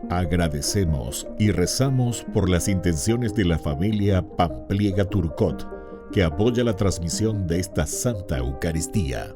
Agradecemos y rezamos por las intenciones de la familia Pampliega Turcot, que apoya la transmisión de esta Santa Eucaristía.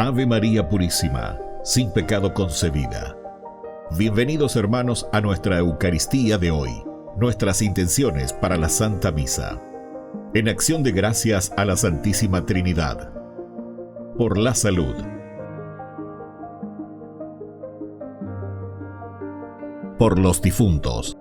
Ave María Purísima, sin pecado concebida. Bienvenidos hermanos a nuestra Eucaristía de hoy, nuestras intenciones para la Santa Misa. En acción de gracias a la Santísima Trinidad. Por la salud. Por los difuntos.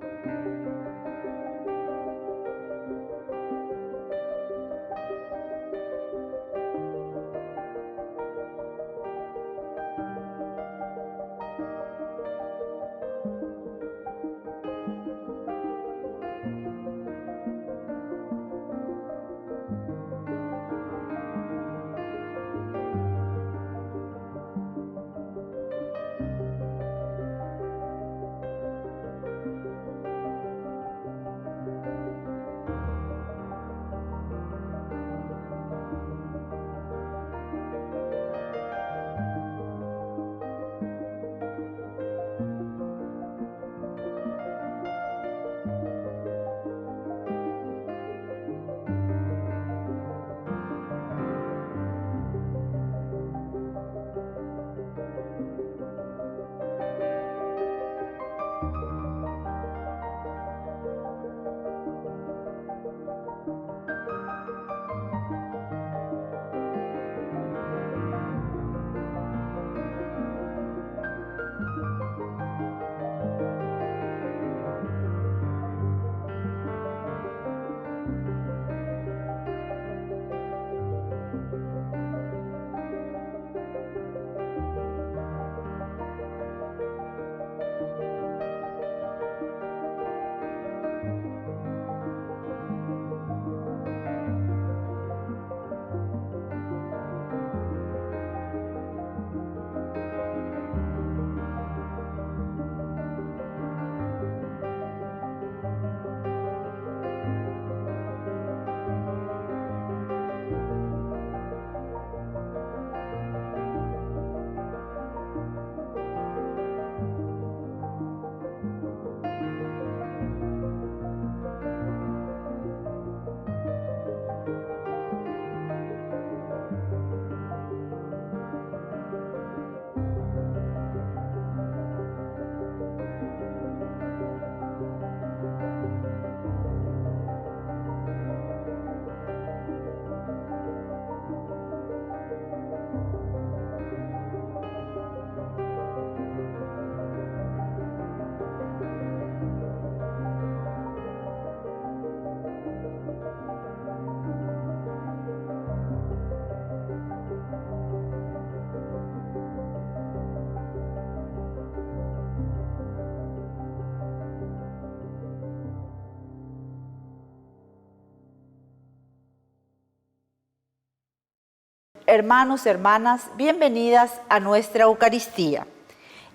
Hermanos, hermanas, bienvenidas a nuestra Eucaristía.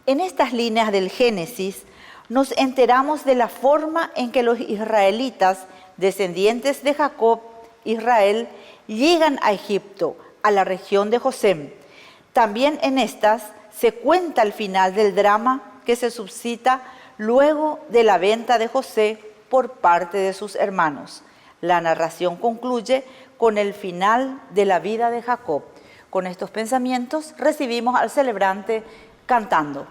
En estas líneas del Génesis nos enteramos de la forma en que los israelitas, descendientes de Jacob, Israel, llegan a Egipto, a la región de Gosén. También en estas se cuenta el final del drama que se suscita luego de la venta de José por parte de sus hermanos. La narración concluye con el final de la vida de Jacob. Con estos pensamientos recibimos al celebrante cantando.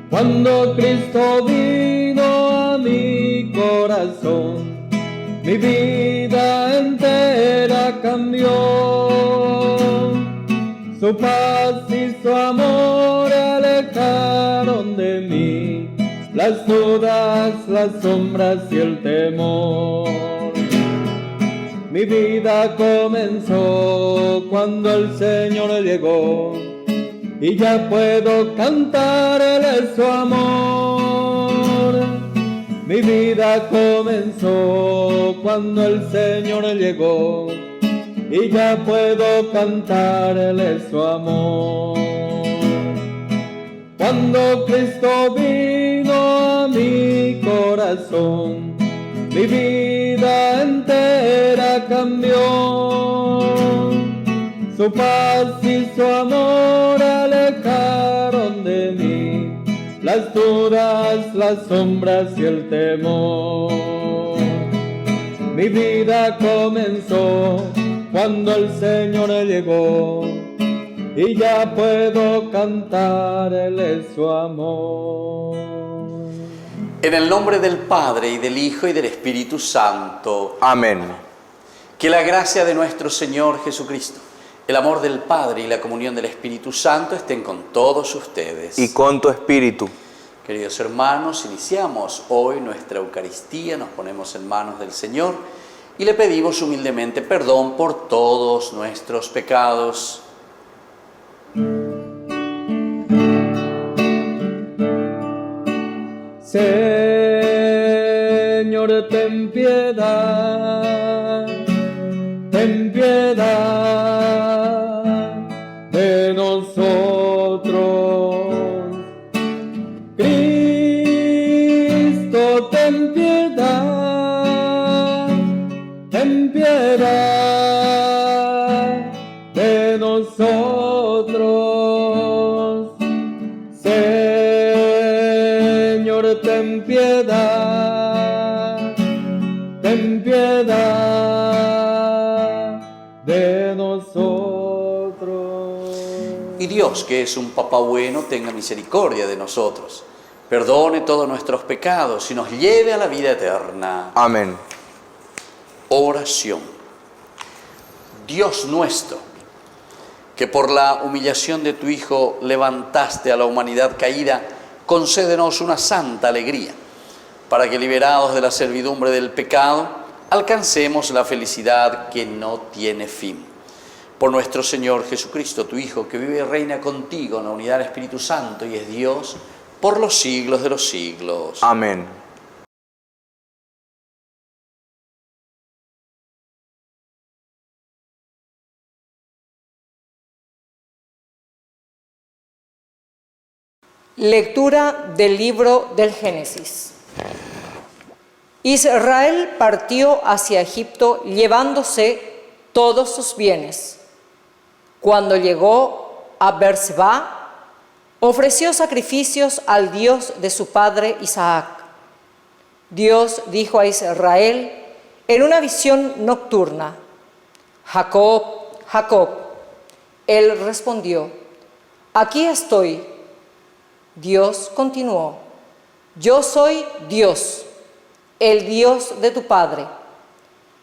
Cuando Cristo vino a mi corazón, mi vida entera cambió. Su paz y su amor alejaron de mí las dudas, las sombras y el temor. Mi vida comenzó cuando el Señor llegó, y ya puedo cantar, Él es su amor. Mi vida comenzó cuando el Señor llegó, y ya puedo cantar, Él es su amor. Cuando Cristo vino a mi corazón, mi vida entera cambió. Su paz y su amor alejaron de mí las dudas, las sombras y el temor. Mi vida comenzó cuando el Señor llegó, y ya puedo cantar, Él es su amor. En el nombre del Padre, y del Hijo, y del Espíritu Santo. Amén. Que la gracia de nuestro Señor Jesucristo, el amor del Padre y la comunión del Espíritu Santo estén con todos ustedes. Y con tu espíritu. Queridos hermanos, iniciamos hoy nuestra Eucaristía, nos ponemos en manos del Señor y le pedimos humildemente perdón por todos nuestros pecados. Señor, ten piedad de nosotros. Cristo, ten piedad de nosotros. Señor, ten piedad de nosotros. Y Dios, que es un Papá bueno, tenga misericordia de nosotros, perdone todos nuestros pecados y nos lleve a la vida eterna. Amén. Oración. Dios nuestro, que por la humillación de tu Hijo levantaste a la humanidad caída, concédenos una santa alegría, para que, liberados de la servidumbre del pecado, alcancemos la felicidad que no tiene fin. Por nuestro Señor Jesucristo, tu Hijo, que vive y reina contigo en la unidad del Espíritu Santo y es Dios por los siglos de los siglos. Amén. Lectura del libro del Génesis. Israel partió hacia Egipto llevándose todos sus bienes. Cuando llegó a Berseba, ofreció sacrificios al Dios de su padre Isaac. Dios dijo a Israel en una visión nocturna: Jacob, Jacob. Él respondió: aquí estoy. Dios continuó: yo soy Dios, el Dios de tu padre.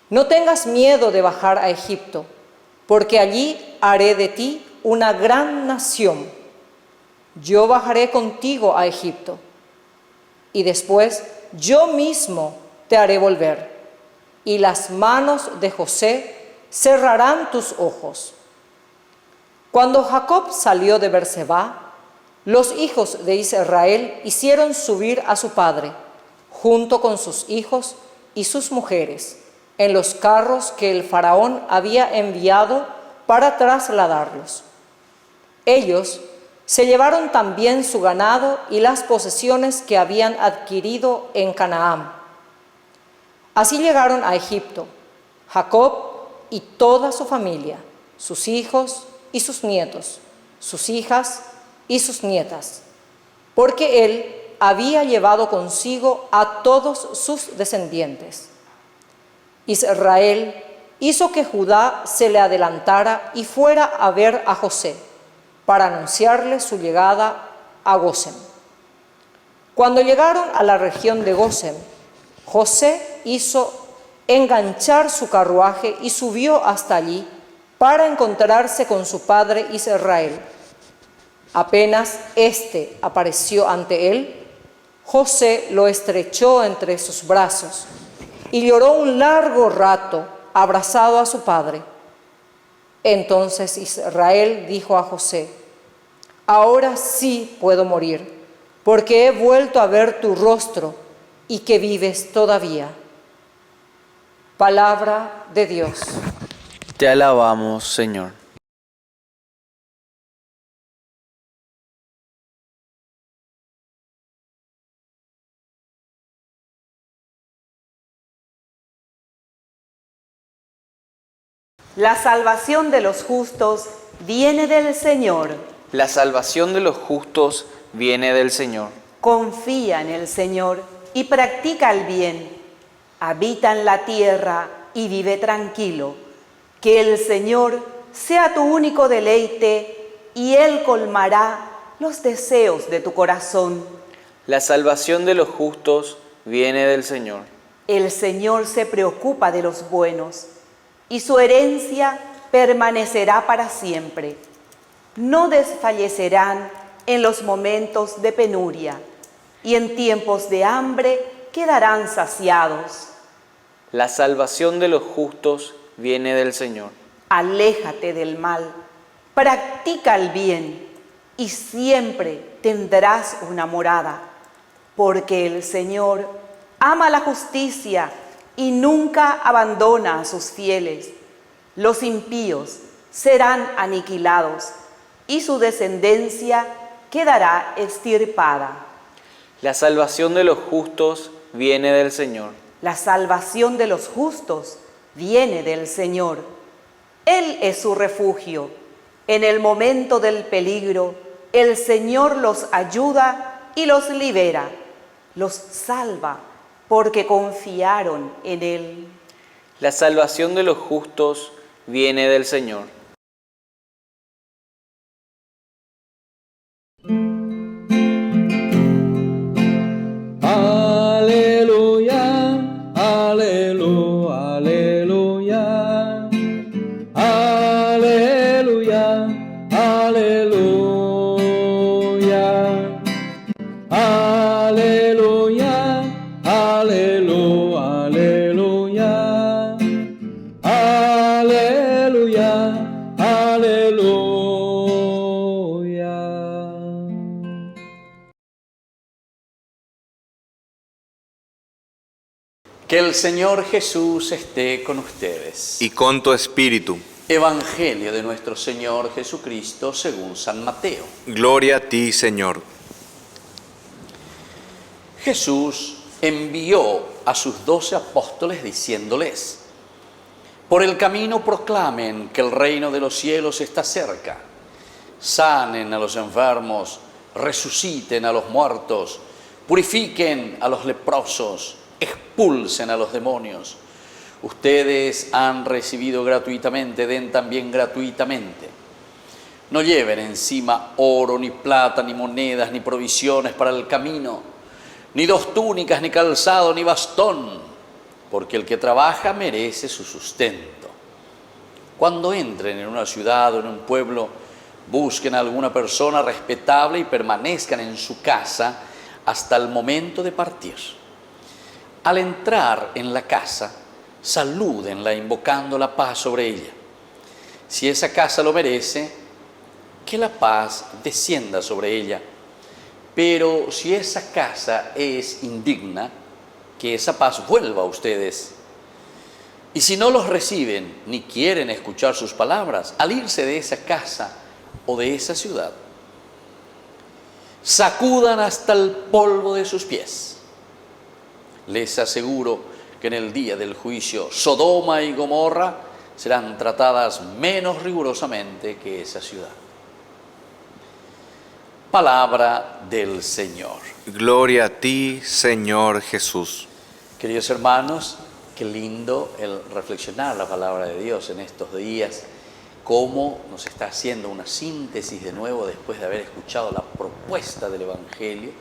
No tengas miedo de bajar a Egipto, porque allí haré de ti una gran nación. Yo bajaré contigo a Egipto, y después yo mismo te haré volver, y las manos de José cerrarán tus ojos. Cuando Jacob salió de Berseba, los hijos de Israel hicieron subir a su padre, junto con sus hijos y sus mujeres, en los carros que el faraón había enviado para trasladarlos. Ellos se llevaron también su ganado y las posesiones que habían adquirido en Canaán. Así llegaron a Egipto, Jacob y toda su familia, sus hijos y sus nietos, sus hijas y sus nietas, porque él había llevado consigo a todos sus descendientes. Israel hizo que Judá se le adelantara y fuera a ver a José, para anunciarle su llegada a Gosén. Cuando llegaron a la región de Gosén, José hizo enganchar su carruaje y subió hasta allí para encontrarse con su padre Israel. Apenas éste apareció ante él, José lo estrechó entre sus brazos y lloró un largo rato abrazado a su padre. Entonces Israel dijo a José: ahora sí puedo morir, porque he vuelto a ver tu rostro y que vives todavía. Palabra de Dios. Te alabamos, Señor. La salvación de los justos viene del Señor. La salvación de los justos viene del Señor. Confía en el Señor y practica el bien. Habita en la tierra y vive tranquilo. Que el Señor sea tu único deleite y Él colmará los deseos de tu corazón. La salvación de los justos viene del Señor. El Señor se preocupa de los buenos y su herencia permanecerá para siempre. No desfallecerán en los momentos de penuria y en tiempos de hambre quedarán saciados. La salvación de los justos viene del Señor. Aléjate del mal, practica el bien y siempre tendrás una morada, porque el Señor ama la justicia y nunca abandona a sus fieles. Los impíos serán aniquilados y su descendencia quedará extirpada. La salvación de los justos viene del Señor. La salvación de los justos viene del Señor. Él es su refugio. En el momento del peligro, el Señor los ayuda y los libera. Los salva porque confiaron en Él. La salvación de los justos viene del Señor. Aleluya, aleluya, aleluya. Aleluya, aleluya. Aleluya, aleluya, aleluya. Aleluya, aleluya. Que el Señor Jesús esté con ustedes. Y con tu espíritu. Evangelio de nuestro Señor Jesucristo según San Mateo. Gloria a ti, Señor. Jesús envió a sus 12 apóstoles diciéndoles: por el camino proclamen que el reino de los cielos está cerca. Sanen a los enfermos, resuciten a los muertos, purifiquen a los leprosos, expulsen a los demonios. Ustedes han recibido gratuitamente, den también gratuitamente. No lleven encima oro, ni plata, ni monedas, ni provisiones para el camino, ni 2 túnicas, ni calzado, ni bastón, porque el que trabaja merece su sustento. Cuando entren en una ciudad o en un pueblo, busquen a alguna persona respetable y permanezcan en su casa hasta el momento de partir. Al entrar en la casa, salúdenla invocando la paz sobre ella. Si esa casa lo merece, que la paz descienda sobre ella. Pero si esa casa es indigna, que esa paz vuelva a ustedes. Y si no los reciben ni quieren escuchar sus palabras, al irse de esa casa o de esa ciudad, sacudan hasta el polvo de sus pies. Les aseguro que en el día del juicio, Sodoma y Gomorra serán tratadas menos rigurosamente que esa ciudad. Palabra del Señor. Gloria a ti, Señor Jesús. Queridos hermanos, qué lindo el reflexionar la palabra de Dios en estos días, cómo nos está haciendo una síntesis de nuevo después de haber escuchado la propuesta del Evangelio,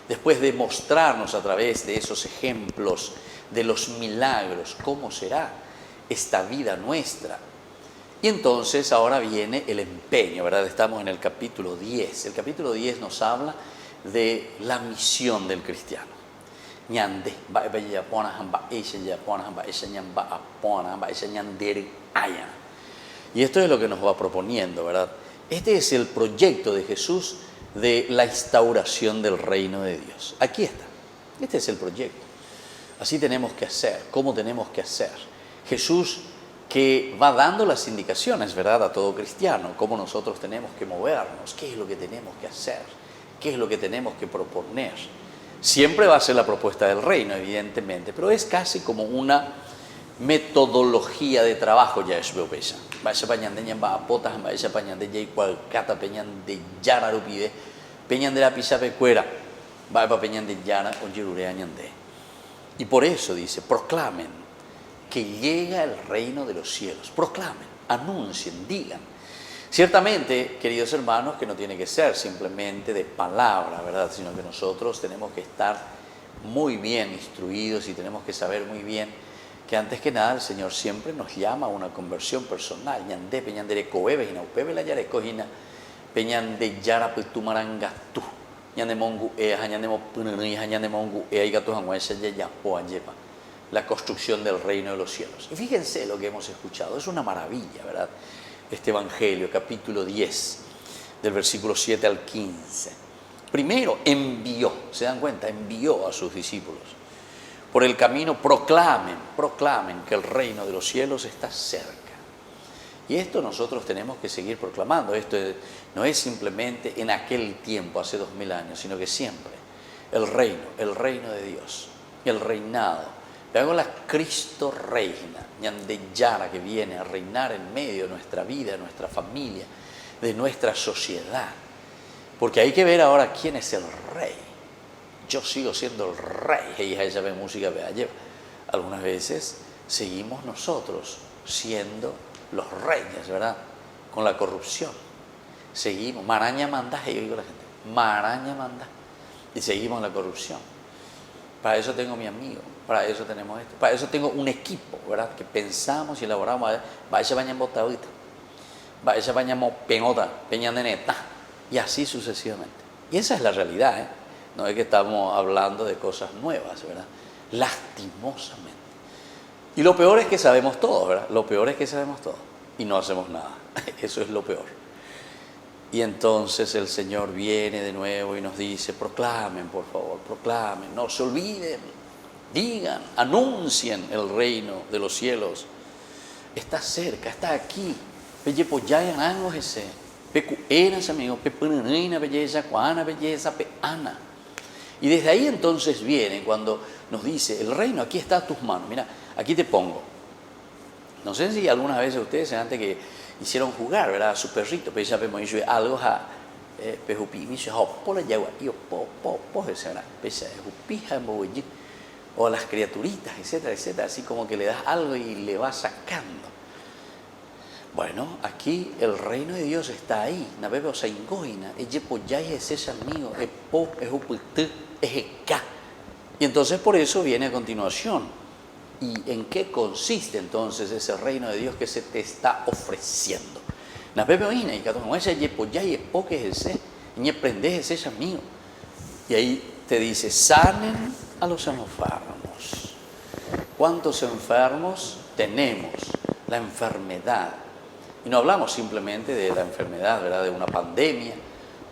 después de mostrarnos a través de esos ejemplos de los milagros cómo será esta vida nuestra. Y entonces ahora viene el empeño, ¿verdad? Estamos en el capítulo 10. El capítulo 10 nos habla de la misión del cristiano. Y esto es lo que nos va proponiendo, ¿verdad? Este es el proyecto de Jesús de la instauración del reino de Dios. Aquí está. Este es el proyecto. Así tenemos que hacer. ¿Cómo tenemos que hacer? Jesús que va dando las indicaciones, ¿verdad?, a todo cristiano, cómo nosotros tenemos que movernos, qué es lo que tenemos que hacer, qué es lo que tenemos que proponer. Siempre va a ser la propuesta del reino, evidentemente, pero es casi como una metodología de trabajo, ya es beopesa. Vaya pañan de ñamba apotas, vaya pañan de yay cualcata, peñan de llana rupide, peñan de la pisa pecuera, vaya peñan de llana o yerurea ñande. Y por eso dice, proclamen que llega el reino de los cielos. Proclamen, anuncien, digan. Ciertamente, queridos hermanos, que no tiene que ser simplemente de palabra, ¿verdad?, sino que nosotros tenemos que estar muy bien instruidos y tenemos que saber muy bien que antes que nada el Señor siempre nos llama a una conversión personal. Ñande, peñan de coebe, y naupebe la yare cojina, peñan de yara putumaranga tú. Ñande mongu, ñande mopunani, ñande mongu, aigatu hanguesa ya poanyepa. La construcción del reino de los cielos. Y fíjense lo que hemos escuchado, es una maravilla, ¿verdad? Este Evangelio, capítulo 10, del versículo 7 al 15. Primero, envió, ¿se dan cuenta? Envió a sus discípulos. Por el camino proclamen que el reino de los cielos está cerca. Y esto nosotros tenemos que seguir proclamando. Esto no es simplemente en aquel tiempo, hace 2000 años, sino que siempre. El reino de Dios, el reinado. Luego la Cristo reina, Ñandeyara, que viene a reinar en medio de nuestra vida, de nuestra familia, de nuestra sociedad. Porque hay que ver ahora quién es el rey. Yo sigo siendo el rey. Ella ya ve música, lleva. Algunas veces seguimos nosotros siendo los reyes, ¿verdad? Con la corrupción. Seguimos, maraña manda, yo digo a la gente, maraña manda. Y seguimos la corrupción. Para eso tengo mi amigo. Para eso tenemos esto. Para eso tengo un equipo, ¿verdad?, que pensamos y elaboramos. Vaya bañan botadita. Vaya bañamos penota, peñan de neta. Y así sucesivamente. Y esa es la realidad, ¿eh? No es que estamos hablando de cosas nuevas, ¿verdad? Lastimosamente. Y lo peor es que sabemos todo, ¿verdad? Lo peor es que sabemos todo. Y no hacemos nada. Eso es lo peor. Y entonces el Señor viene de nuevo y nos dice, proclamen, por favor, proclamen. No se olviden. Digan, anuncien el reino de los cielos. Está cerca, está aquí. Peyepoyayan angos ese. Pecueras, amigo, pepunina, belleza, cuana, belleza, peana. Y desde ahí entonces viene cuando nos dice, el reino aquí está a tus manos. Mira, aquí te pongo. No sé si algunas veces ustedes, antes que hicieron jugar, ¿verdad?, a su perrito, pero ya vemos algo a pejupi, o a las criaturitas, etcétera, etcétera, así como que le das algo y le vas sacando. Bueno, aquí el reino de Dios está ahí. Y entonces por eso viene a continuación. ¿Y en qué consiste entonces ese reino de Dios que se te está ofreciendo? Y ahí te dice, sanen a los enfermos. ¿Cuántos enfermos tenemos? La enfermedad. Y no hablamos simplemente de la enfermedad, ¿verdad?, de una pandemia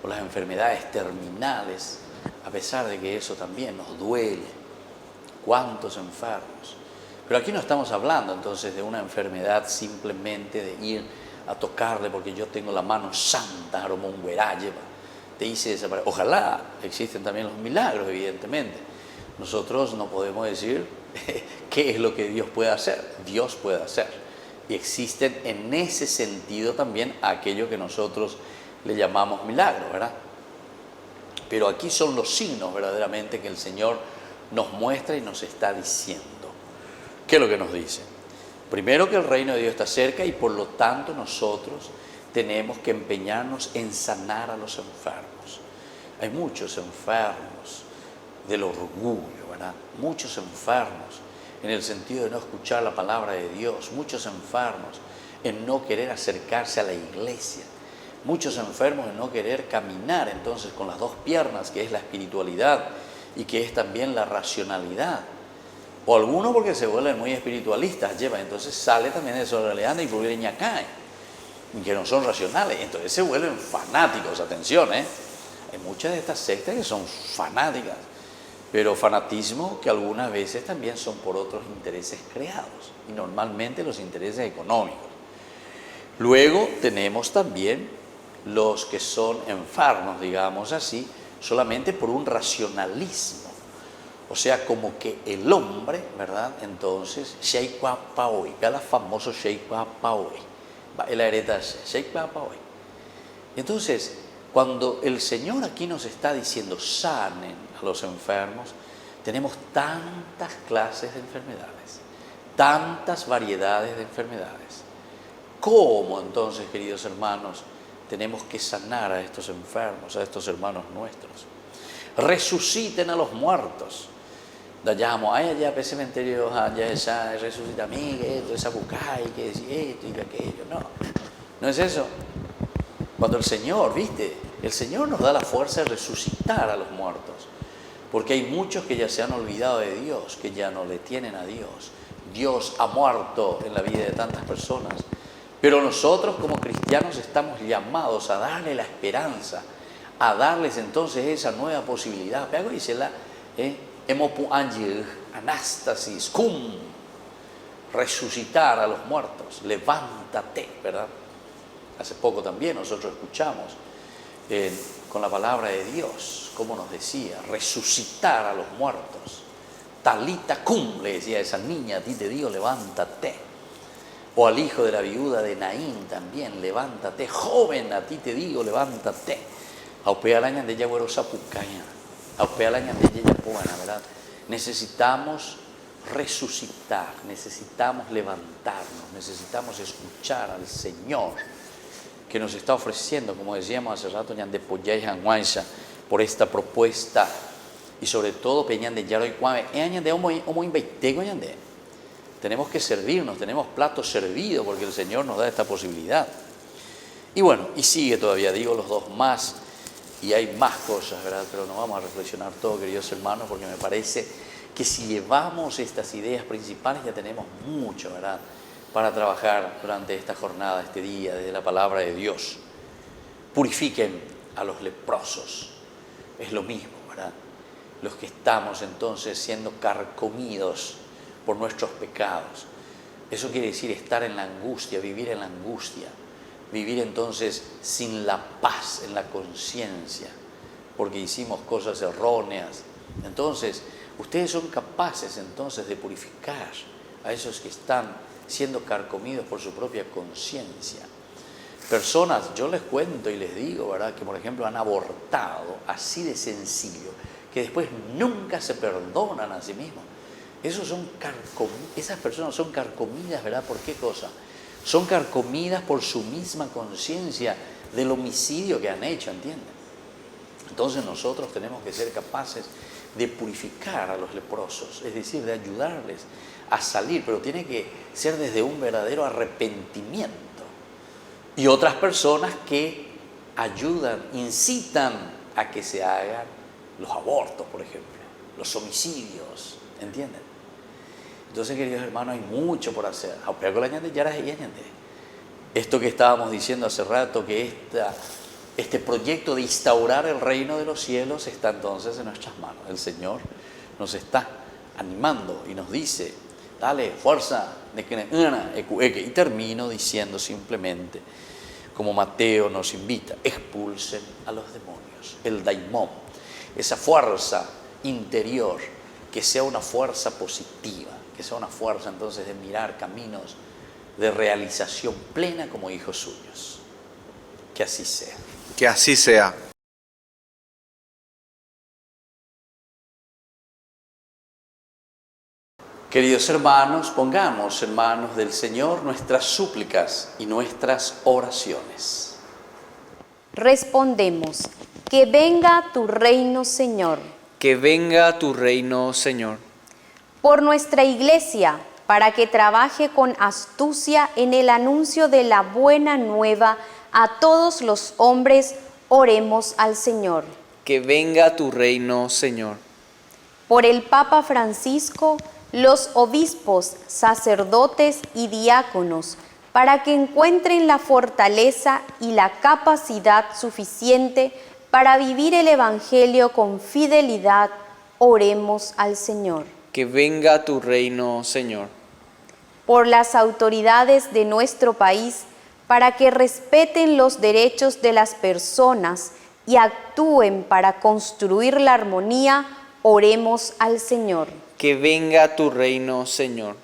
o las enfermedades terminales, a pesar de que eso también nos duele. ¿Cuántos enfermos? Pero aquí no estamos hablando entonces de una enfermedad simplemente de ir a tocarle porque yo tengo la mano santa, te hice desaparecer. Ojalá existen también los milagros, evidentemente. Nosotros no podemos decir qué es lo que Dios puede hacer. Dios puede hacer. Y existen en ese sentido también aquello que nosotros le llamamos milagros, ¿verdad? Pero aquí son los signos verdaderamente que el Señor nos muestra y nos está diciendo. ¿Qué es lo que nos dice? Primero, que el reino de Dios está cerca y por lo tanto nosotros tenemos que empeñarnos en sanar a los enfermos. Hay muchos enfermos del orgullo, ¿verdad? Muchos enfermos en el sentido de no escuchar la palabra de Dios, muchos enfermos en no querer acercarse a la iglesia. muchos enfermos de no querer caminar entonces con las dos piernas, que es la espiritualidad y que es también la racionalidad. O algunos porque se vuelven muy espiritualistas, entonces sale también de su realidad y por cae, que no son racionales, entonces se vuelven fanáticos, atención, Hay muchas de estas sectas que son fanáticas, pero fanatismo que algunas veces también son por otros intereses creados, y normalmente los intereses económicos. Luego tenemos también los que son enfermos, digamos así, solamente por un racionalismo. O sea, como que el hombre, ¿verdad? Entonces, Sheikwa Paoi, vea la famoso Sheikwa Paoi, él hereda Sheikwa Paoi. Entonces, cuando el Señor aquí nos está diciendo sanen a los enfermos, tenemos tantas clases de enfermedades, tantas variedades de enfermedades. ¿Cómo entonces, queridos hermanos, tenemos que sanar a estos enfermos, a estos hermanos nuestros? Resuciten a los muertos. Dayamo, allá para el cementerio, allá esa resucita a mí, que esto, esa bucay, que es esto y que aquello. No, no es eso. Cuando el Señor, ¿viste? El Señor nos da la fuerza de resucitar a los muertos. Porque hay muchos que ya se han olvidado de Dios, que ya no le tienen a Dios. Dios ha muerto en la vida de tantas personas. Pero nosotros como cristianos estamos llamados a darle la esperanza, a darles entonces esa nueva posibilidad. Pero dice la Emopu Angel, Anastasis, cum, resucitar a los muertos, levántate, ¿verdad? Hace poco también nosotros escuchamos con la palabra de Dios, como nos decía, resucitar a los muertos. Talita cum, le decía a esa niña, a ti te digo, levántate. O al hijo de la viuda de Naín también, levántate. Joven, a ti te digo, levántate. Aupealañan de Yagüero Sapucaña. Aupealañan de Yayapuana, ¿verdad? Necesitamos resucitar, necesitamos levantarnos, necesitamos escuchar al Señor que nos está ofreciendo, como decíamos hace rato, Ñan de Poyay Janguanza, por esta propuesta y sobre todo Peñan de Yaro y Cuave, Ñan de Homo Inveitego Ñan de. Tenemos que servirnos, tenemos platos servidos porque el Señor nos da esta posibilidad. Y bueno, y sigue todavía, digo los dos más, y hay más cosas, ¿verdad? Pero no vamos a reflexionar todo, queridos hermanos, porque me parece que si llevamos estas ideas principales ya tenemos mucho, ¿verdad?, para trabajar durante esta jornada, este día, desde la palabra de Dios. Purifiquen a los leprosos, es lo mismo, ¿verdad? Los que estamos entonces siendo carcomidos por nuestros pecados. Eso quiere decir estar en la angustia, vivir en la angustia, vivir entonces sin la paz en la conciencia, porque hicimos cosas erróneas. Entonces, ustedes son capaces entonces de purificar a esos que están siendo carcomidos por su propia conciencia. Personas, yo les cuento y les digo, ¿verdad?, que por ejemplo han abortado así de sencillo, que después nunca se perdonan a sí mismos. Esas personas son carcomidas, ¿verdad? ¿Por qué cosa? Son carcomidas por su misma conciencia del homicidio que han hecho, ¿entienden? Entonces nosotros tenemos que ser capaces de purificar a los leprosos, es decir, de ayudarles a salir, pero tiene que ser desde un verdadero arrepentimiento. Y otras personas que ayudan, incitan a que se hagan los abortos, por ejemplo, los homicidios, ¿entienden? Entonces, queridos hermanos, hay mucho por hacer. Esto que estábamos diciendo hace rato, que este proyecto de instaurar el reino de los cielos está entonces en nuestras manos. El Señor nos está animando y nos dice, dale, fuerza, y termino diciendo simplemente, como Mateo nos invita, expulsen a los demonios, el daimón, esa fuerza interior, que sea una fuerza positiva, que sea una fuerza entonces de mirar caminos de realización plena como hijos suyos. Que así sea. Que así sea. Queridos hermanos, pongamos en manos del Señor nuestras súplicas y nuestras oraciones. Respondemos, que venga tu reino, Señor. Que venga tu reino, Señor. Por nuestra Iglesia, para que trabaje con astucia en el anuncio de la buena nueva a todos los hombres, oremos al Señor. Que venga tu reino, Señor. Por el Papa Francisco, los obispos, sacerdotes y diáconos, para que encuentren la fortaleza y la capacidad suficiente para vivir el Evangelio con fidelidad, oremos al Señor. Que venga tu reino, Señor. Por las autoridades de nuestro país, para que respeten los derechos de las personas y actúen para construir la armonía, oremos al Señor. Que venga tu reino, Señor.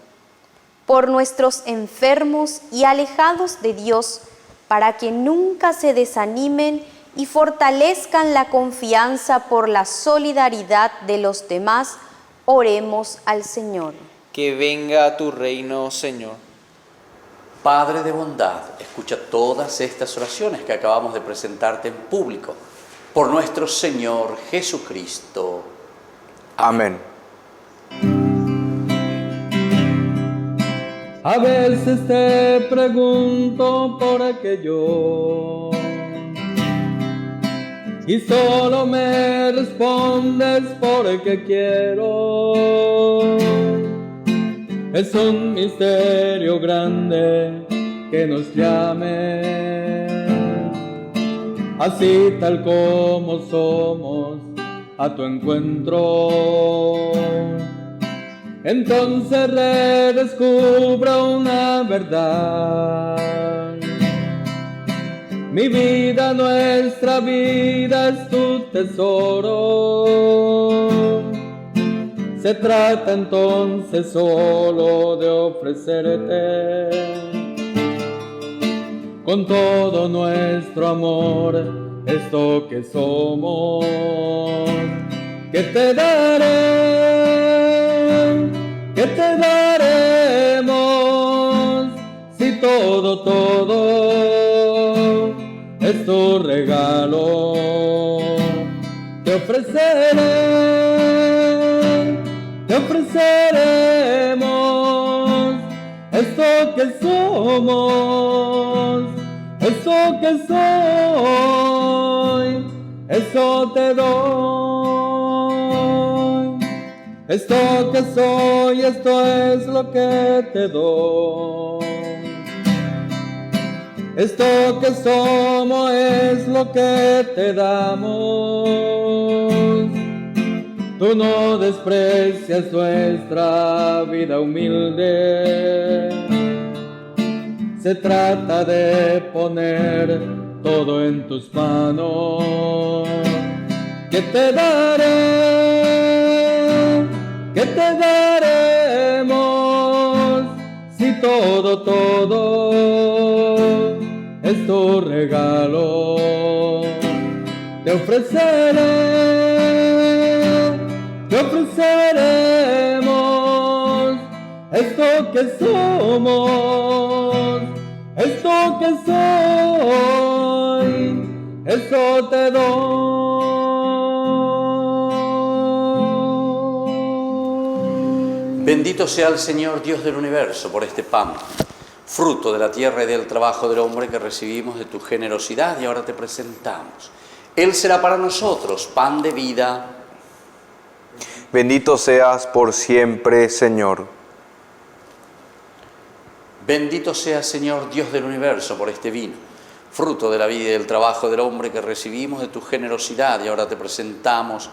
Por nuestros enfermos y alejados de Dios, para que nunca se desanimen y fortalezcan la confianza por la solidaridad de los demás, oremos al Señor. Que venga tu reino, Señor. Padre de bondad, escucha todas estas oraciones que acabamos de presentarte en público. Por nuestro Señor Jesucristo. Amén. A veces te pregunto por aquello y solo me respondes porque quiero. Es un misterio grande que nos llame, así tal como somos, a tu encuentro. Entonces redescubro una verdad. Mi vida, nuestra vida es tu tesoro. Se trata entonces solo de ofrecerte con todo nuestro amor esto que somos. Que te daré, que te daremos, si todo es tu regalo. Te ofreceremos esto que somos, esto que soy, eso te doy. Esto que soy, esto es lo que te doy. Esto que somos es lo que te damos. Tú no desprecias nuestra vida humilde. Se trata de poner todo en tus manos. Que te daré, que te daremos, si todo es tu regalo. Te ofreceremos esto que somos, esto que soy, eso te doy. Bendito sea el Señor Dios del universo por este pan, fruto de la tierra y del trabajo del hombre que recibimos de tu generosidad y ahora te presentamos. Él será para nosotros pan de vida. Bendito seas por siempre, Señor. Bendito sea, Señor Dios del universo, por este vino, fruto de la vida y del trabajo del hombre que recibimos de tu generosidad y ahora te presentamos.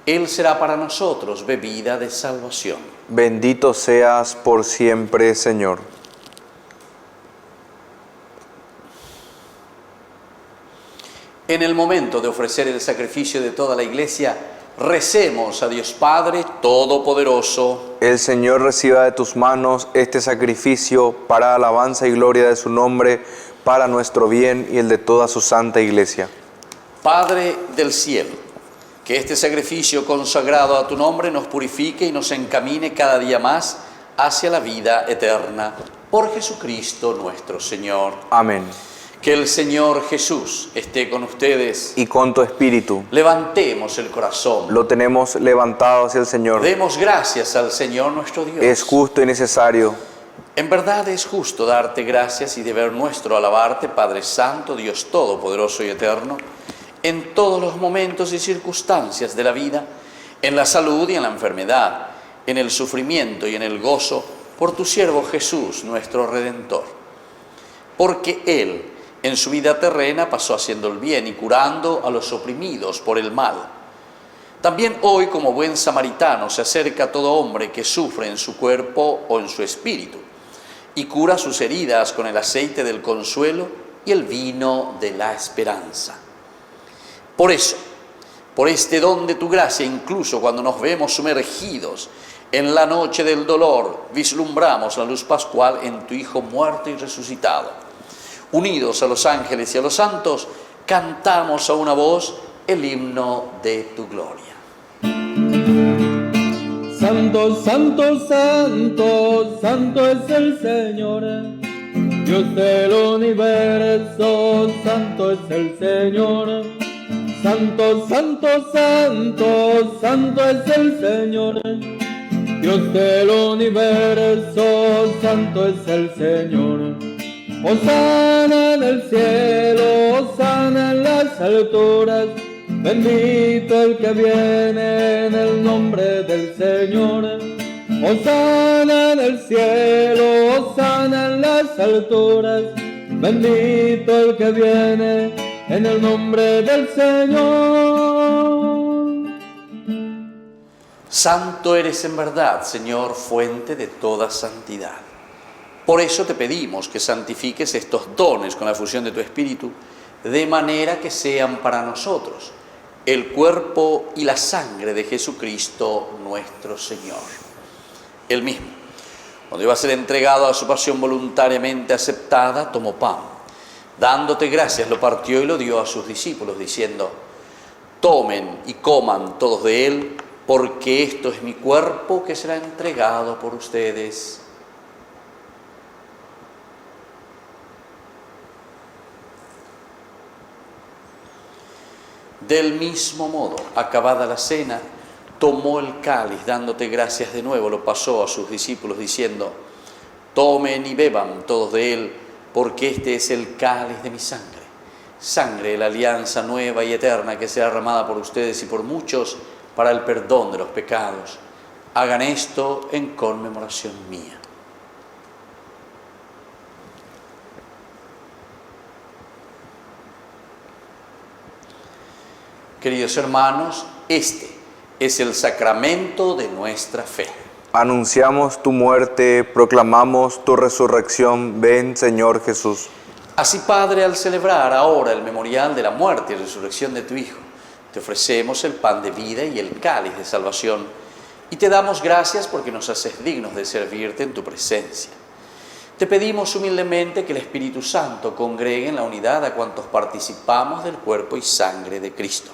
Él será para nosotros bebida de salvación. Bendito seas por siempre, Señor. En el momento de ofrecer el sacrificio de toda la Iglesia, recemos a Dios Padre Todopoderoso. El Señor reciba de tus manos este sacrificio para alabanza y gloria de su nombre, para nuestro bien y el de toda su santa Iglesia. Padre del cielo, que este sacrificio consagrado a tu nombre nos purifique y nos encamine cada día más hacia la vida eterna. Por Jesucristo nuestro Señor. Amén. Que el Señor Jesús esté con ustedes. Y con tu espíritu. Levantemos el corazón. Lo tenemos levantado hacia el Señor. Demos gracias al Señor nuestro Dios. Es justo y necesario. En verdad es justo darte gracias y deber nuestro alabarte, Padre Santo, Dios Todopoderoso y Eterno, en todos los momentos y circunstancias de la vida, en la salud y en la enfermedad, en el sufrimiento y en el gozo, por tu siervo Jesús, nuestro Redentor. Porque Él, en su vida terrena, pasó haciendo el bien y curando a los oprimidos por el mal. También hoy, como buen samaritano, se acerca a todo hombre que sufre en su cuerpo o en su espíritu, y cura sus heridas con el aceite del consuelo y el vino de la esperanza. Por eso, por este don de tu gracia, incluso cuando nos vemos sumergidos en la noche del dolor, vislumbramos la luz pascual en tu Hijo muerto y resucitado. Unidos a los ángeles y a los santos, cantamos a una voz el himno de tu gloria. Santo, santo, santo, santo es el Señor, Dios del universo, santo es el Señor. Santo, santo, santo, santo es el Señor, Dios del universo, santo es el Señor. Hosana en el cielo, hosana en las alturas, bendito el que viene en el nombre del Señor. Hosana en el cielo, hosana en las alturas, bendito el que viene en el nombre del Señor. Santo eres en verdad, Señor, fuente de toda santidad. Por eso te pedimos que santifiques estos dones con la fusión de tu Espíritu, de manera que sean para nosotros el cuerpo y la sangre de Jesucristo nuestro Señor. Él mismo, cuando iba a ser entregado a su pasión voluntariamente aceptada, tomó pan. Dándote gracias, lo partió y lo dio a sus discípulos, diciendo: tomen y coman todos de él, porque esto es mi cuerpo que será entregado por ustedes. Del mismo modo, acabada la cena, tomó el cáliz, dándote gracias de nuevo, lo pasó a sus discípulos, diciendo: tomen y beban todos de él, porque este es el cáliz de mi sangre, sangre de la alianza nueva y eterna que será derramada por ustedes y por muchos para el perdón de los pecados. Hagan esto en conmemoración mía. Queridos hermanos, este es el sacramento de nuestra fe. Anunciamos tu muerte, proclamamos tu resurrección. Ven, Señor Jesús. Así, Padre, al celebrar ahora el memorial de la muerte y resurrección de tu Hijo, te ofrecemos el pan de vida y el cáliz de salvación, y te damos gracias porque nos haces dignos de servirte en tu presencia. Te pedimos humildemente que el Espíritu Santo congregue en la unidad a cuantos participamos del cuerpo y sangre de Cristo.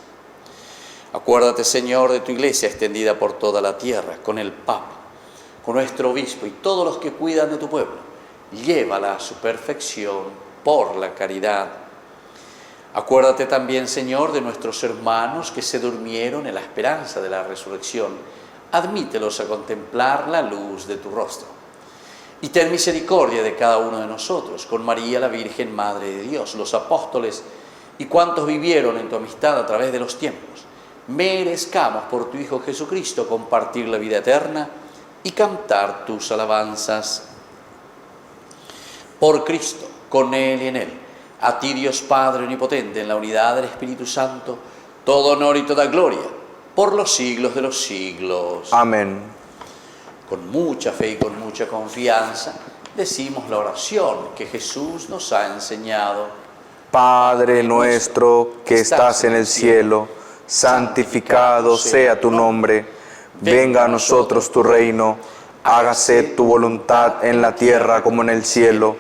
Acuérdate, Señor, de tu Iglesia extendida por toda la tierra, con el Papa, con nuestro obispo y todos los que cuidan de tu pueblo. Llévala a su perfección por la caridad. Acuérdate también, Señor, de nuestros hermanos que se durmieron en la esperanza de la resurrección. Admítelos a contemplar la luz de tu rostro. Y ten misericordia de cada uno de nosotros, con María, la Virgen Madre de Dios, los apóstoles y cuantos vivieron en tu amistad a través de los tiempos. Merezcamos por tu Hijo Jesucristo compartir la vida eterna y cantar tus alabanzas. Por Cristo, con Él y en Él, a ti, Dios Padre omnipotente, en la unidad del Espíritu Santo, todo honor y toda gloria, por los siglos de los siglos. Amén. Con mucha fe y con mucha confianza, decimos la oración que Jesús nos ha enseñado. Padre nuestro que estás en el cielo, santificado sea tu nombre. Venga a nosotros tu reino. Hágase tu voluntad en la tierra como en el cielo.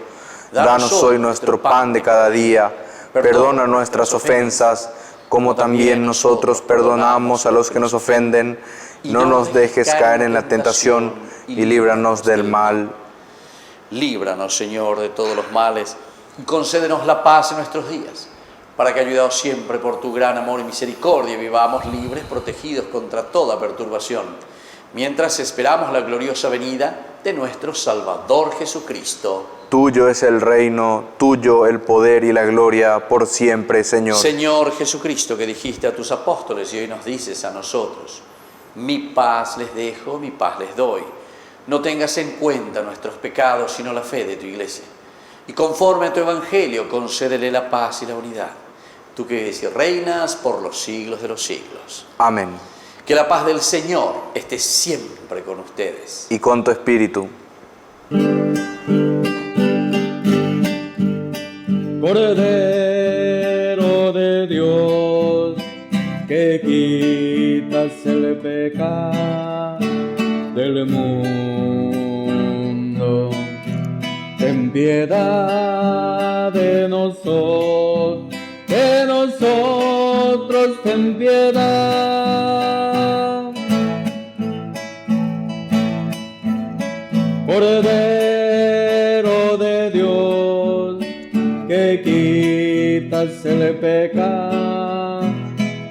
Danos hoy nuestro pan de cada día. Perdona nuestras ofensas, como también nosotros perdonamos a los que nos ofenden. No nos dejes caer en la tentación y líbranos del mal. Líbranos, Señor, de todos los males y concédenos la paz en nuestros días, para que, ayudados siempre por tu gran amor y misericordia, vivamos libres, protegidos contra toda perturbación, mientras esperamos la gloriosa venida de nuestro Salvador Jesucristo. Tuyo es el reino, tuyo el poder y la gloria por siempre, Señor. Señor Jesucristo, que dijiste a tus apóstoles y hoy nos dices a nosotros: mi paz les dejo, mi paz les doy. No tengas en cuenta nuestros pecados, sino la fe de tu Iglesia. Y conforme a tu Evangelio, concédele la paz y la unidad. Tú que vives y reinas por los siglos de los siglos. Amén. Que la paz del Señor esté siempre con ustedes. Y con tu espíritu. Cordero de Dios, que quitas el pecado del mundo, ten piedad de nosotros, ten piedad. Cordero de Dios, que quitas el pecado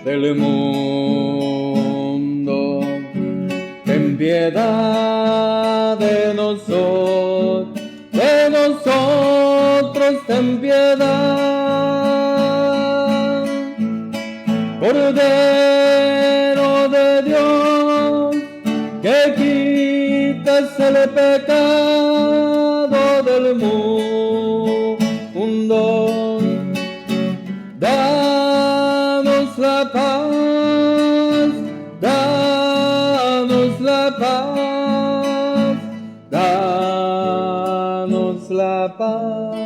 del mundo, ten piedad de nosotros, ten piedad. Cordero de Dios, que quitas el pecado del mundo, danos la paz, danos la paz, danos la paz.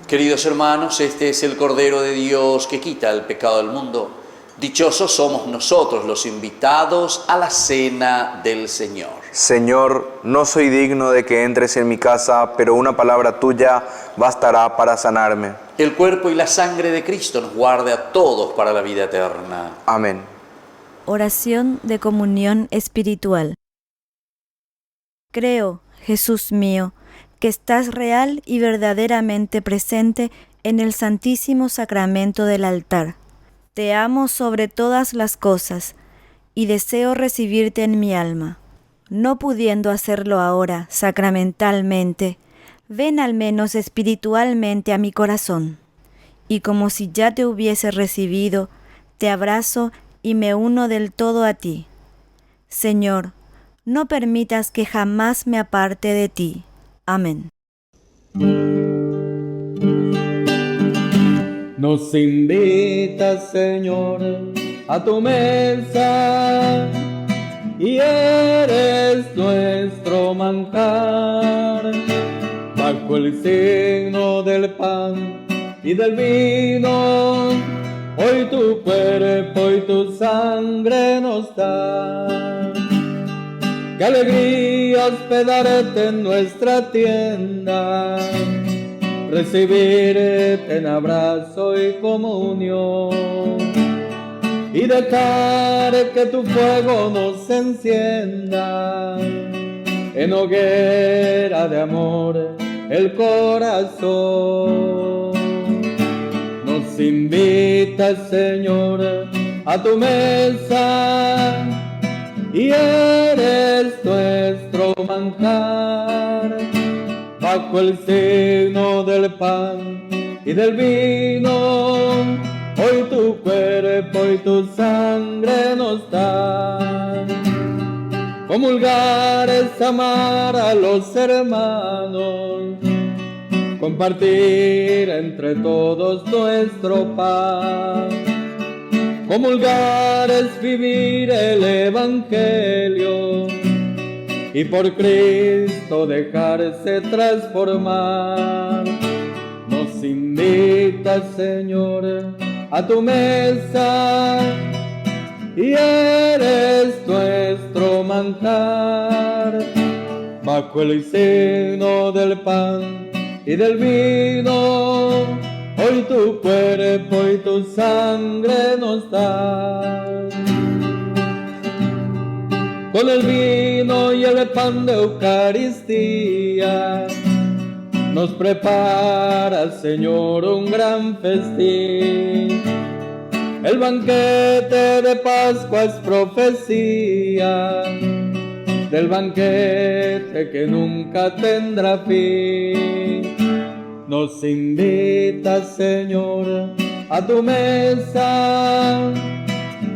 Queridos hermanos, este es el Cordero de Dios que quita el pecado del mundo. Dichosos somos nosotros los invitados a la cena del Señor. Señor, no soy digno de que entres en mi casa, pero una palabra tuya bastará para sanarme. El cuerpo y la sangre de Cristo nos guarde a todos para la vida eterna. Amén. Oración de comunión espiritual. Creo, Jesús mío, que estás real y verdaderamente presente en el Santísimo Sacramento del altar. Te amo sobre todas las cosas y deseo recibirte en mi alma. No pudiendo hacerlo ahora sacramentalmente, ven al menos espiritualmente a mi corazón. Y como si ya te hubiese recibido, te abrazo y me uno del todo a ti. Señor, no permitas que jamás me aparte de ti. Amén. Nos invitas, Señor, a tu mesa y eres nuestro manjar. Bajo el signo del pan y del vino, hoy tu cuerpo y tu sangre nos da. Qué alegría hospedarte en nuestra tienda, recibirte en abrazo y comunión, y dejar que tu fuego nos encienda, en hoguera de amor el corazón. Nos invitas, Señor, a tu mesa, y eres nuestro manjar. Bajo el signo del pan y del vino, hoy tu cuerpo y tu sangre nos dan. Comulgar es amar a los hermanos, compartir entre todos nuestro pan. Comulgar es vivir el Evangelio y por Cristo dejarse transformar. Nos invitas, Señor, a tu mesa, y eres nuestro manjar. Bajo el signo del pan y del vino, hoy tu cuerpo y tu sangre nos dan. Con el vino y el pan de Eucaristía, nos prepara, Señor, un gran festín. El banquete de Pascua es profecía del banquete que nunca tendrá fin. Nos invitas, Señor, a tu mesa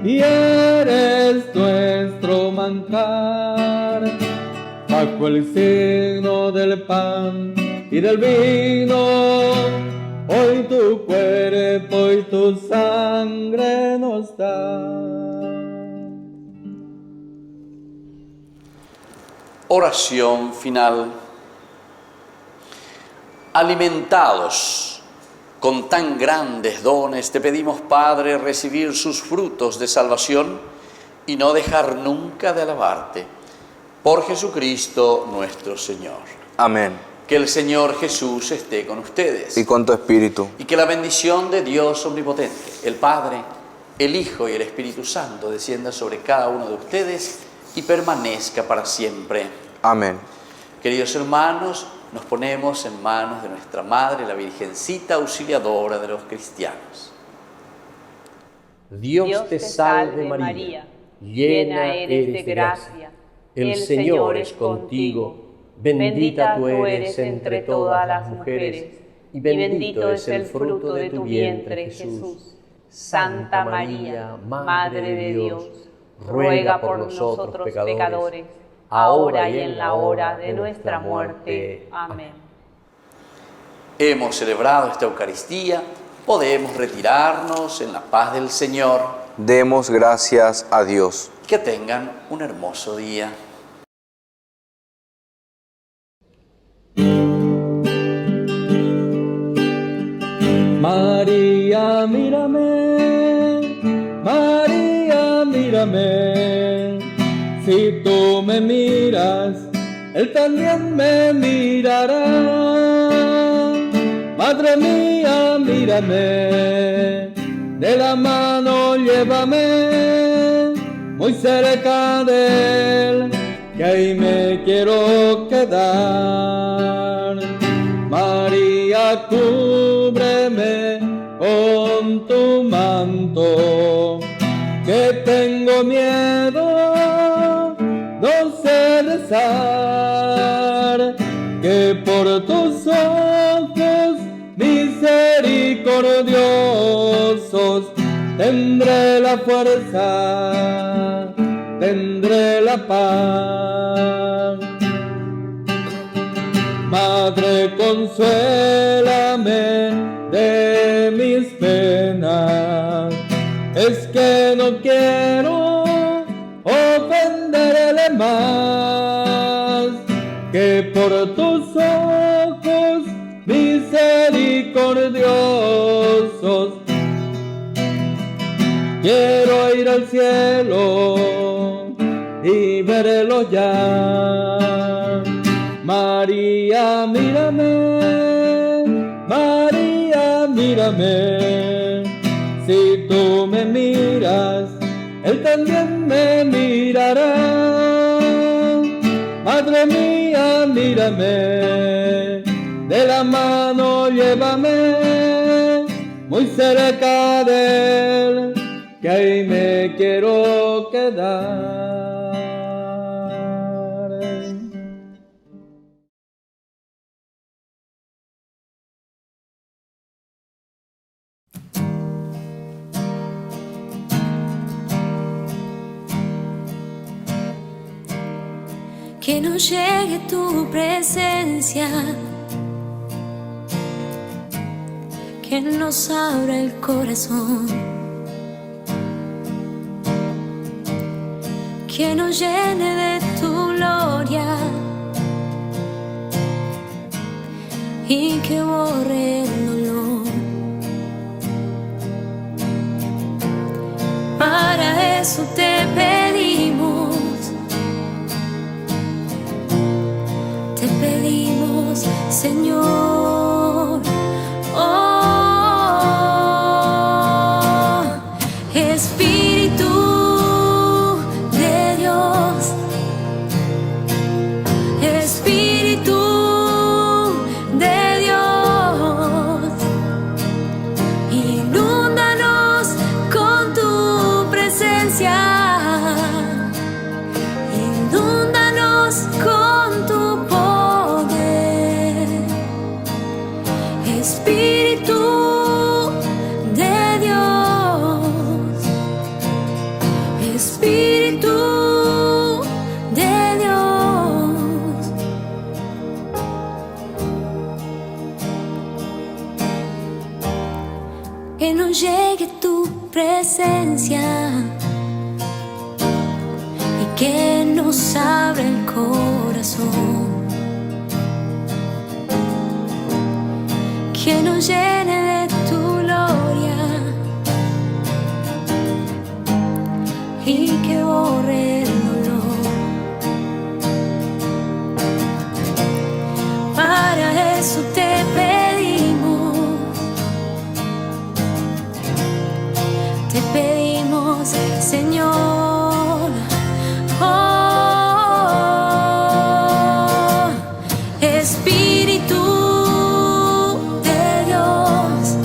y eres nuestro manjar. Bajo el signo del pan y del vino, hoy tu cuerpo y tu sangre nos da. Oración final. Alimentados con tan grandes dones, te pedimos, Padre, recibir sus frutos de salvación y no dejar nunca de alabarte. Por Jesucristo nuestro Señor. Amén. Que el Señor Jesús esté con ustedes. Y con tu espíritu. Y que la bendición de Dios omnipotente, el Padre, el Hijo y el Espíritu Santo descienda sobre cada uno de ustedes y permanezca para siempre. Amén. Queridos hermanos, nos ponemos en manos de nuestra Madre, la Virgencita Auxiliadora de los cristianos. Dios te salve María, llena eres de gracia, el Señor es contigo, bendita tú eres entre todas las mujeres, y bendito es el fruto de tu vientre, Jesús. Santa María, Madre de Dios, ruega por nosotros pecadores, ahora y en la hora de nuestra muerte. Amén. Hemos celebrado esta Eucaristía, podemos retirarnos en la paz del Señor. Demos gracias a Dios. Que tengan un hermoso día. María, mírame, María, mírame, si tú me miras, Él también me mirará. Madre mía, mírame, de la mano llévame, muy cerca de Él, que ahí me quiero quedar. María, cúbreme con tu manto, que tengo miedo, no sé rezar, que por tus ojos misericordiosos tendré la fuerza, tendré la paz. Madre, consuélame de mis penas, es que no quiero ofenderle más, que por tus ojos misericordiosos quiero ir al cielo y verlo ya. María, mírame, María, mírame, si tú me miras, Él también me mirará. Madre mía, mírame, de la mano llévame, muy cerca de Él, que ahí me quiero quedar. Que no llegue tu presencia, que nos abra el corazón, que nos llene de tu gloria y que borre el dolor. Para eso te pedimos, Señor. Oh, Espíritu de Dios, Espíritu de Dios, inúndanos con tu presencia, inúndanos Inúndanos con tu poder, Espíritu de Dios, Espíritu de Dios. Que nos llegue tu presencia y que nos abra el corazón, que nos llene de tu gloria y que borre el dolor. Para eso te pedimos, Señor. Oh, Espíritu de Dios,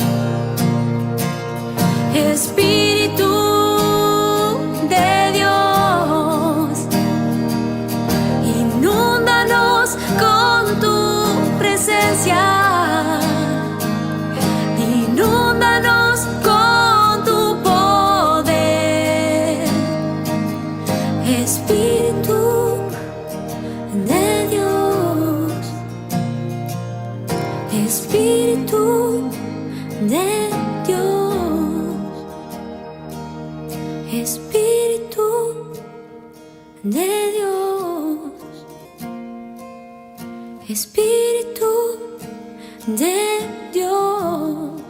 Espíritu de Dios, inúndanos con tu presencia, inúndanos con tu poder, Espíritu de Dios, Espíritu de Dios, Espíritu de Dios, Espíritu de Dios.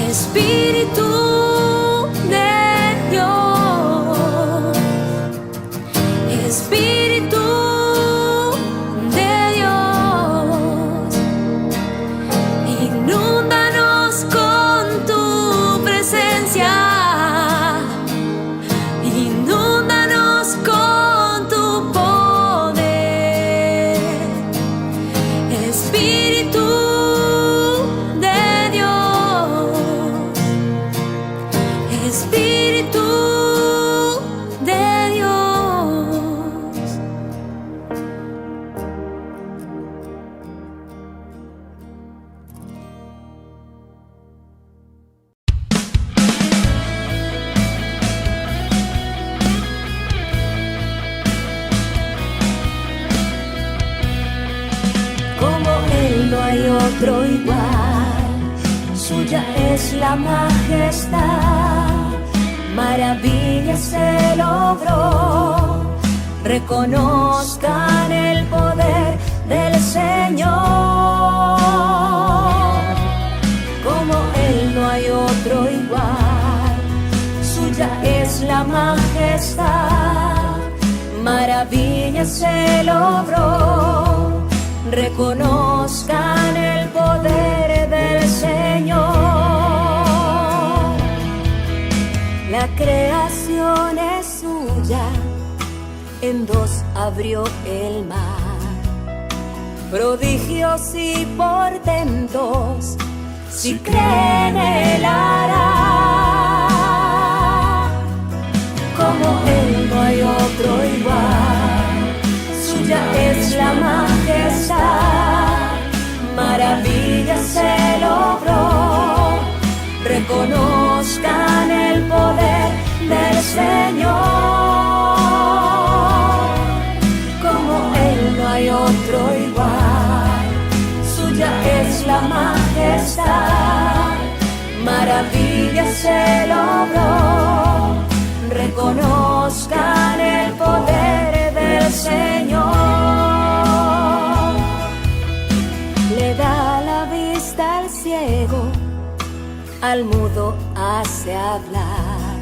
Espíritu de Dios, Espíritu de Dios, inúndanos con tu presencia, inúndanos con tu poder, Espíritu de Dios, Espíritu de Dios. Como Él no hay otro igual, suya es la majestad, maravillas se logró, reconozcan el poder del Señor. Como Él no hay otro igual, suya es la majestad, maravillas se logró, reconozcan el poder del Señor. La creación es suya, en dos abrió el mar, prodigios y portentos, si creen Él hará. Como Él no hay otro igual, suya es la majestad, maravillas se logró, reconozcan el poder del Señor. Como Él no hay otro igual, suya es la majestad, maravillas se logró, reconozcan el poder del Señor. Le da la vista al ciego, al mudo hace hablar,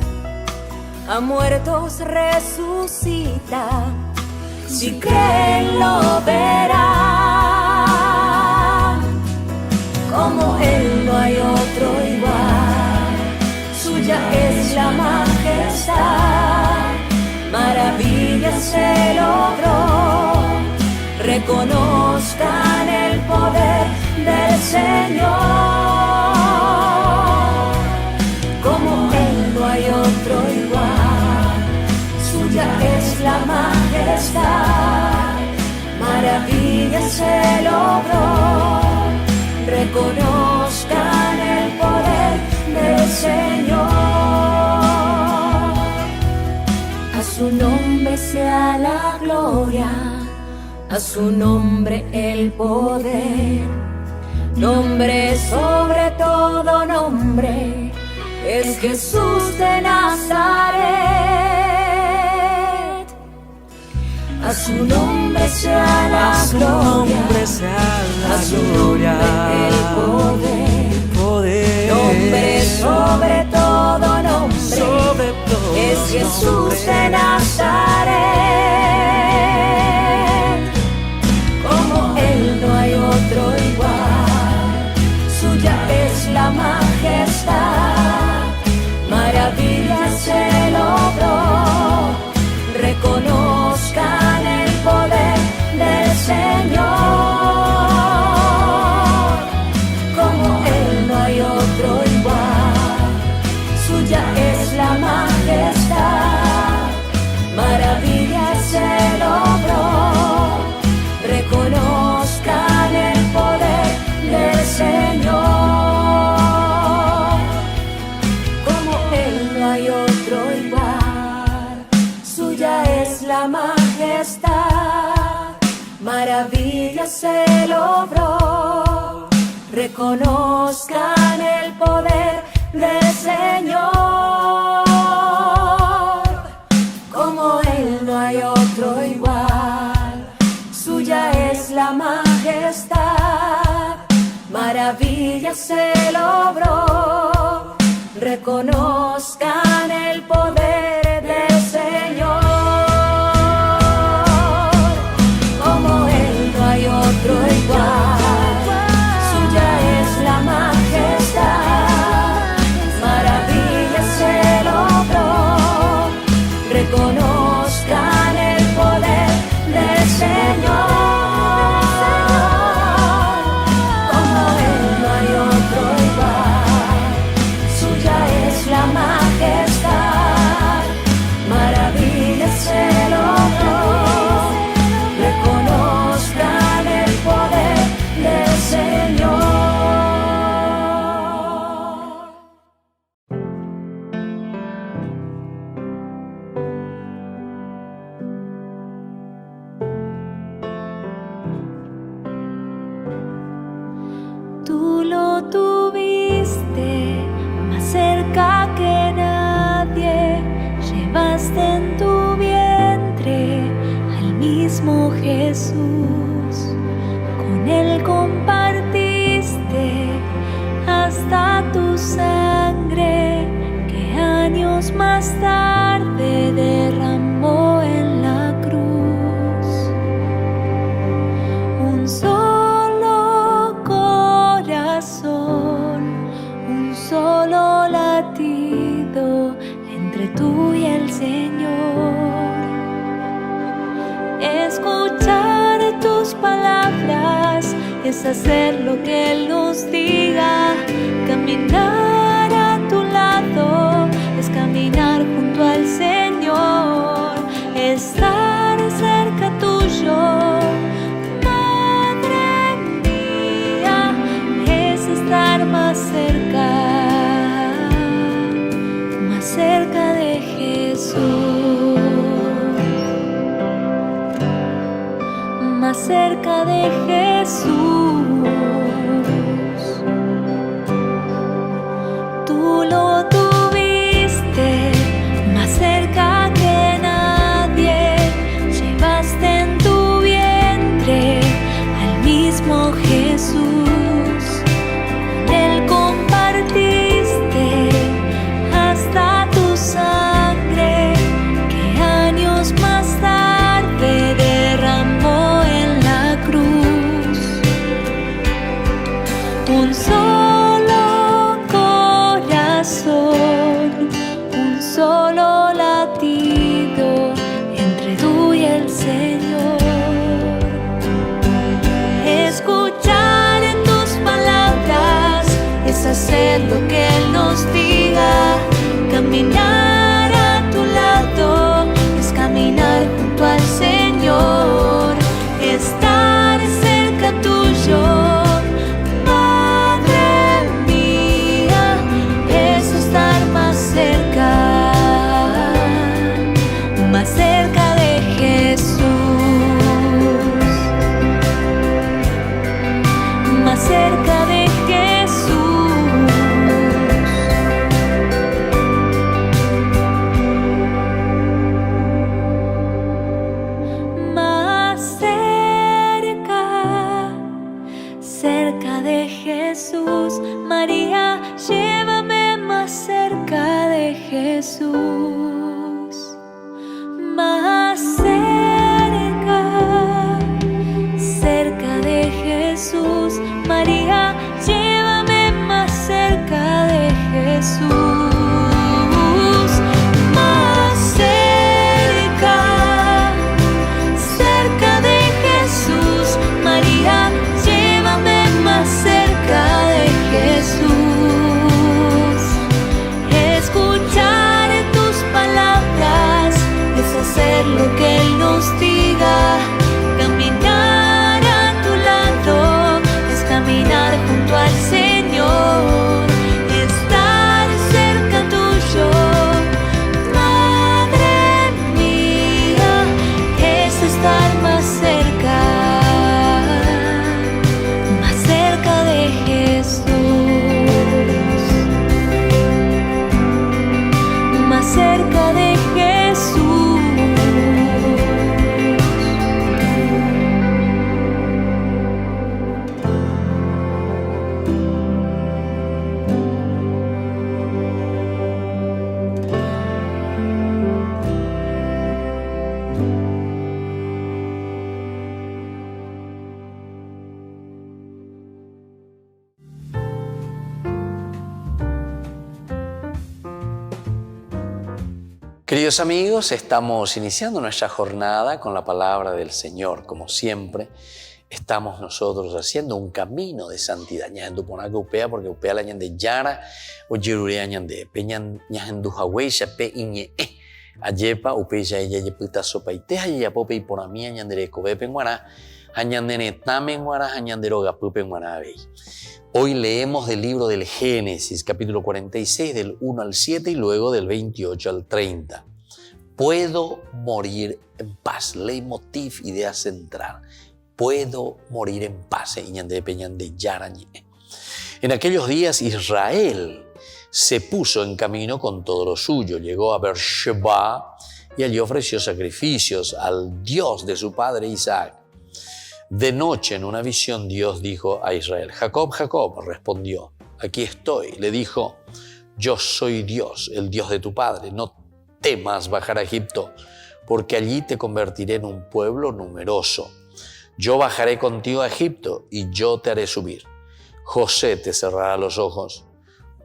a muertos resucita, si creen lo verán. Como Él no hay otro igual, suya es la majestad, maravillas se logró, reconozcan el poder del Señor. Como Él no hay otro igual. Suya es la majestad, maravillas se logró. Reconozcan el poder del Señor. A su nombre sea la gloria, a su nombre el poder. Nombre sobre todo nombre es Jesús de Nazaret. A su nombre sea la gloria, a su nombre el poder. Nombre sobre todo nombre es Jesús de Nazaret. Como Él no hay otro igual. Suya es la majestad, maravillas se logró. Reconozcan el poder del Señor. Como Él no hay otro igual. Suya es la majestad, maravillas se logró. Reconozcan el poder del Señor. Como Él no hay otro igual. Suya es la majestad, maravillas se logró. Reconozcan el poder del Señor. Como Él no hay otro igual. Suya es la majestad, maravillas se logró. Reconozcan el poder del Señor. Como Él no hay otro igual. Suya es la majestad, maravillas se logró. Reconozcan el poder del Señor. Como Él no hay otro igual. Suya es la majestad, maravillas se logró. Reconozcan el poder del Señor. Tú lo tuviste más cerca que nadie, llevaste en tu vientre al mismo Jesús, con Él compartiste hasta tu sangre, que años más tarde derramó en la cruz. Un solo corazón, un solo latido entre tú y el Señor. Escuchar tus palabras es hacer lo que Él nos diga. Caminar a tu lado es caminar junto al Señor. Estar cerca tuyo, Madre mía, es estar más cerca de Jesús, más cerca de Jesús. Tú lo tuviste más cerca que nadie, llevaste en tu vientre al mismo Jesús, con Él compartiste hasta tu sangre, que años más tarde derramó en la cruz. más cerca, cerca de Jesús. María, llévame más cerca de Jesús. Más cerca, cerca de Jesús. María, llévame más cerca de Jesús. Escuchar tus palabras es hacer lo que Él nos diga. Caminar a tu lado es caminar junto al Señor. Estar cerca tuyo, Madre mía, es estar más cerca de Jesús, más cerca de Jesús. Queridos amigos, estamos iniciando nuestra jornada con la palabra del Señor. Como siempre, estamos nosotros haciendo un camino de santidad. Ñahendu ponaga upea, porque upea la ñande yara o yerurea ñande. Peñan ñahendu haweisha pe iñe ayepa upeya ella yeputa sopa iteja y yapope y ponamia ñandere kobepe nguara, añandene tame nguara, añanderoga pupe nguara vei. Hoy leemos del libro del Génesis, capítulo 46, del 1 al 7 y luego del 28 al 30. Puedo morir en paz. Leitmotiv, idea central. Puedo morir en paz. En aquellos días Israel se puso en camino con todo lo suyo. Llegó a Beersheba y allí ofreció sacrificios al Dios de su padre Isaac. De noche, en una visión, Dios dijo a Israel: Jacob, Jacob. Respondió: aquí estoy. Le dijo: yo soy Dios, el Dios de tu padre. No temas bajar a Egipto, porque allí te convertiré en un pueblo numeroso. Yo bajaré contigo a Egipto y yo te haré subir. José te cerrará los ojos.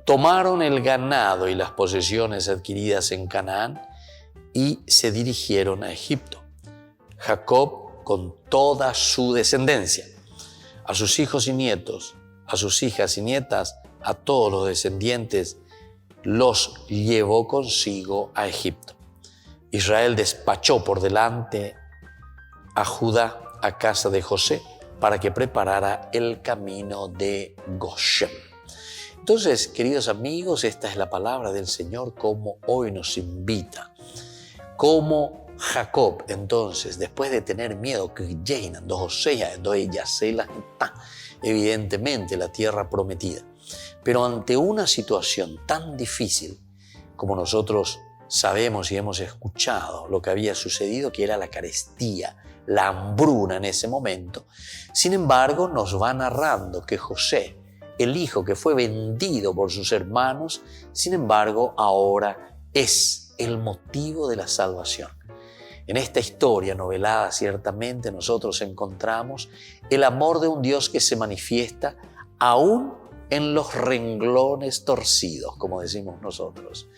Tomaron el ganado y las posesiones adquiridas en Canaán y se dirigieron a Egipto. Jacob con toda su descendencia, a sus hijos y nietos, a sus hijas y nietas, a todos los descendientes, los llevó consigo a Egipto. Israel despachó por delante a Judá a casa de José para que preparara el camino de Goshen. Entonces, queridos amigos, esta es la palabra del Señor como hoy nos invita. Como Jacob, entonces, después de tener miedo, evidentemente la tierra prometida, pero ante una situación tan difícil como nosotros sabemos y hemos escuchado lo que había sucedido, que era la carestía, la hambruna en ese momento, sin embargo nos va narrando que José, el hijo que fue vendido por sus hermanos, sin embargo ahora es el motivo de la salvación. En esta historia novelada ciertamente nosotros encontramos el amor de un Dios que se manifiesta aún en los renglones torcidos, como decimos nosotros.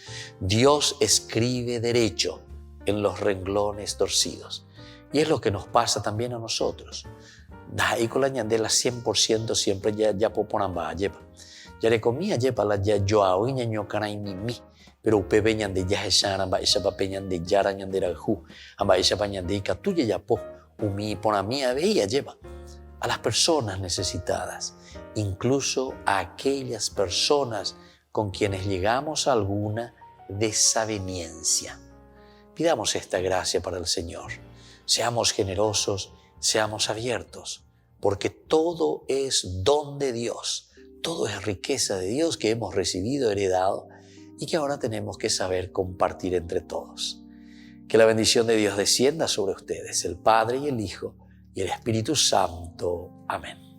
Dios escribe derecho en los renglones torcidos. Y es lo que nos pasa también a nosotros. Ahí con la ñandela 100% siempre ya poponamba yepa. Ya le comía yepa la ya yo y ñaño caray mimi. Pero upepe ñande ya eshara amba esa pape ñande yara ñandera ju amba esa pa ñande katuya ya po umi ponamia veía lleva a las personas necesitadas, incluso a aquellas personas con quienes llegamos a alguna desaveniencia. Pidamos esta gracia para el Señor. Seamos generosos, seamos abiertos, porque todo es don de Dios, todo es riqueza de Dios que hemos recibido, heredado, y que ahora tenemos que saber compartir entre todos. Que la bendición de Dios descienda sobre ustedes, el Padre y el Hijo y el Espíritu Santo. Amén.